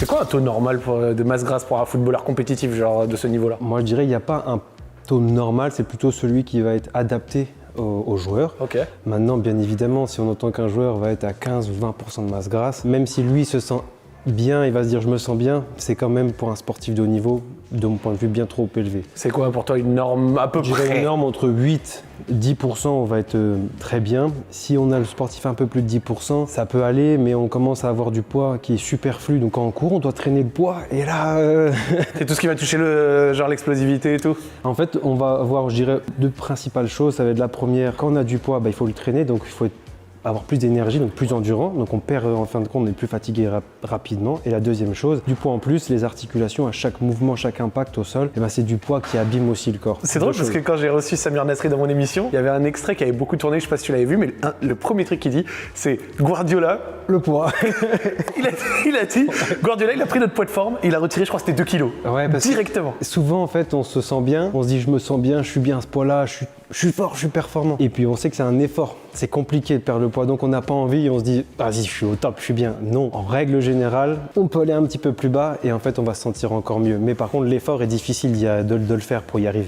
C'est quoi un taux normal de masse grasse pour un footballeur compétitif, genre de ce niveau-là? Moi, je dirais qu'il n'y a pas un taux normal, c'est plutôt celui qui va être adapté aux joueurs. Ok. Maintenant, bien évidemment, si on entend qu'un joueur va être à 15 ou 20% de masse grasse, même si lui se sent bien, il va se dire je me sens bien, c'est quand même pour un sportif de haut niveau, de mon point de vue, bien trop élevé. C'est quoi pour toi une norme à peu Je dirais près? une norme entre 8 et 10%, on va être très bien. Si on a le sportif un peu plus de 10%, ça peut aller, mais on commence à avoir du poids qui est superflu. Donc quand on court, on doit traîner le poids. Et là, C'est tout ce qui va toucher genre l'explosivité et tout? en fait, on va avoir, je dirais, deux principales choses. Ça va être la première, quand on a du poids, il faut le traîner, donc il faut avoir plus d'énergie, donc plus endurant. Donc on perd, en fin de compte, on est plus fatigué rapidement. Et la deuxième chose, du poids en plus, les articulations, à chaque mouvement, chaque impact au sol, c'est du poids qui abîme aussi le corps. C'est drôle parce que quand j'ai reçu Samir Nasri dans mon émission, il y avait un extrait qui avait beaucoup tourné, je sais pas si tu l'avais vu, mais le premier truc qu'il dit, c'est Guardiola, Le poids. il a dit, Guardiola, il a pris notre poids de forme, il a retiré, je crois que c'était 2 kilos. Ouais, parce que directement. souvent, en fait, on se sent bien, on se dit je me sens bien, je suis bien à ce poids-là, je suis fort, je suis performant. Et puis on sait que c'est un effort, c'est compliqué de perdre le poids, donc on n'a pas envie, on se dit vas-y, je suis au top, je suis bien. Non, en règle générale, on peut aller un petit peu plus bas et en fait on va se sentir encore mieux. Mais par contre, l'effort est difficile de le faire pour y arriver.